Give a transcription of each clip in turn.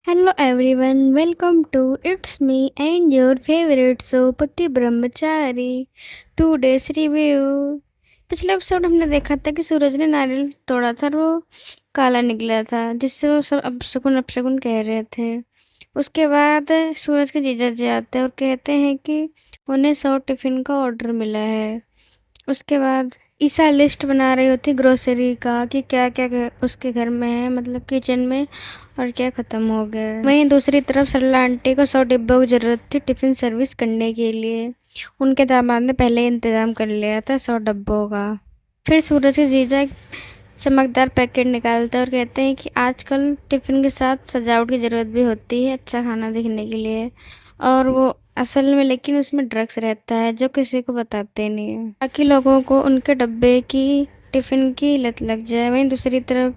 Hello everyone, welcome to It's Me and your favorite show Pati Brahmachari. Today's review. पिछले episode हमने देखा था कि सूरज ने नारियल तोड़ा था और वो काला निकला था जिससे वो सब अपशकुन अपशकुन कह रहे थे। उसके बाद सूरज के जीजा जी आते हैं और कहते हैं कि उन्हें 100 टिफिन का ऑर्डर मिला है। उसके बाद ईसा लिस्ट बना रही होती ग्रोसरी का कि क्या क्या उसके घर में है, मतलब किचन में, और क्या ख़त्म हो गया है। वहीं दूसरी तरफ सरला आंटी को 100 डिब्बों की ज़रूरत थी टिफ़िन सर्विस करने के लिए। उनके दामाद ने पहले ही इंतज़ाम कर लिया था 100 डब्बों का। फिर सूरज के जीजा एक चमकदार पैकेट निकालते हैं और कहते हैं कि आजकल टिफ़िन के साथ सजावट की ज़रूरत भी होती है अच्छा खाना दिखने के लिए, और वो असल में लेकिन उसमें ड्रग्स रहता है जो किसी को बताते नहीं हैं ताकि लोगों को उनके डब्बे की टिफ़िन की लत लग जाए। वहीं दूसरी तरफ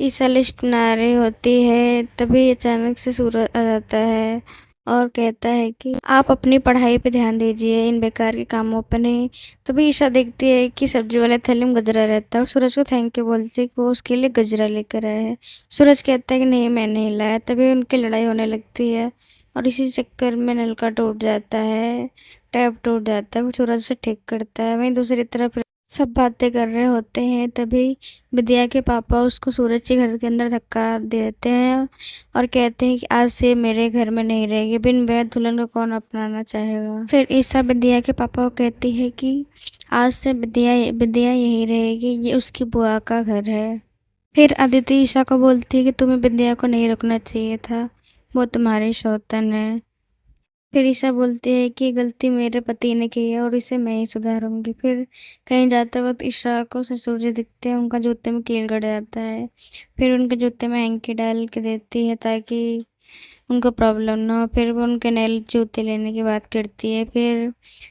ईसा लिस्ट बना रही होती है, तभी अचानक से सूरज आ जाता है और कहता है कि आप अपनी पढ़ाई पे ध्यान दीजिए, इन बेकार के कामों पे नहीं। तभी ईशा देखती है कि सब्जी वाले थैले में गजरा रहता है और सूरज को थैंक यू बोलती है कि वो उसके लिए गजरा लेकर आया है। सूरज कहता है कि नहीं, मैं नहीं लाया। तभी उनकी लड़ाई होने लगती है और इसी चक्कर में नलका टूट जाता है, टैप टूट जाता है। वो सूरज उसे ठीक करता है। वहीं दूसरी तरफ सब बातें कर रहे होते हैं, तभी विद्या के पापा उसको सूरज के घर के अंदर धक्का देते हैं और कहते हैं कि आज से मेरे घर में नहीं रहेगी, बिन ब्याह दुल्हन को कौन अपनाना चाहेगा। फिर ईसा विद्या के पापा को कहती है कि आज से विद्या विद्या यहीं रहेगी, ये उसकी बुआ का घर है। फिर अदिति ईशा को बोलती है कि तुम्हें विद्या को नहीं रुकना चाहिए था, वो तुम्हारी सौतन है। फिर ईशा बोलती है कि गलती मेरे पति ने की है और इसे मैं ही सुधारूंगी। फिर कहीं जाते वक्त ईशा को ससुर जी दिखते हैं, उनका जूते में कील गड़ जाता है। फिर उनके जूते में हैंकी डाल के देती है ताकि उनको प्रॉब्लम ना हो। फिर वो उनके नए जूते लेने की बात करती है। फिर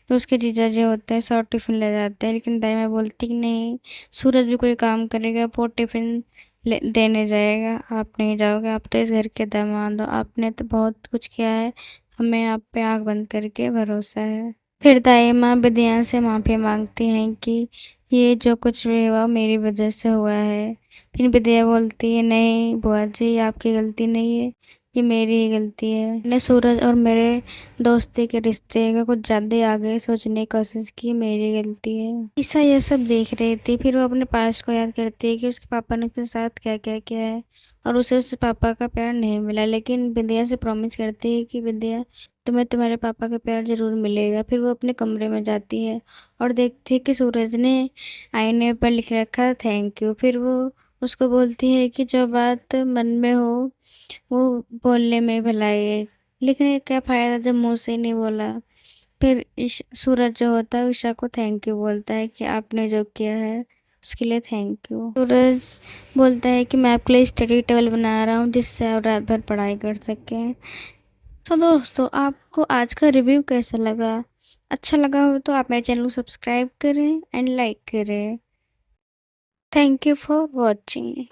जो उसके जीजा जी होते हैं 100 टिफ़िन ले जाते हैं, लेकिन दाई मैं बोलती कि नहीं, सूरज भी कोई काम करेगा, वो टिफ़िन देने जाएगा, आप नहीं जाओगे, आप तो इस घर के दामाद हो, आपने तो बहुत कुछ किया है, हमें आप पे आँख बंद करके भरोसा है। फिर दाई माँ विद्या से माफ़ी मांगती हैं कि ये जो कुछ भी हुआ मेरी वजह से हुआ है। फिर विद्या बोलती है नहीं बुआ जी, आपकी गलती नहीं है, ये मेरी ही गलती है। मैंने सूरज और मेरे दोस्ती के रिश्ते का कुछ ज़्यादा ही आगे सोचने की कोशिश की, मेरी गलती है। ईसा यह सब देख रही थी। फिर वो अपने पास्ट को याद करती है कि उसके पापा ने उसके साथ क्या क्या किया है और उसे उसके पापा का प्यार नहीं मिला, लेकिन विद्या से प्रॉमिस करती है कि विद्या, तुम्हें तुम्हारे पापा का प्यार ज़रूर मिलेगा। फिर वो अपने कमरे में जाती है और देखती है कि सूरज ने आईने पर लिख रखा है थैंक यू। फिर वो उसको बोलती है कि जो बात मन में हो वो बोलने में भलाई है, लेकिन ये क्या फ़ायदा जब मुंह से नहीं बोला। फिर सूरज जो होता है ईशा को थैंक यू बोलता है कि आपने जो किया है उसके लिए थैंक यू। सूरज बोलता है कि मैं आपके लिए स्टडी टेबल बना रहा हूँ जिससे आप रात भर पढ़ाई कर सकें। तो दोस्तों, आपको आज का रिव्यू कैसा लगा? अच्छा लगा हो तो आप मेरे चैनल को सब्सक्राइब करें एंड लाइक करें। Thank you for watching.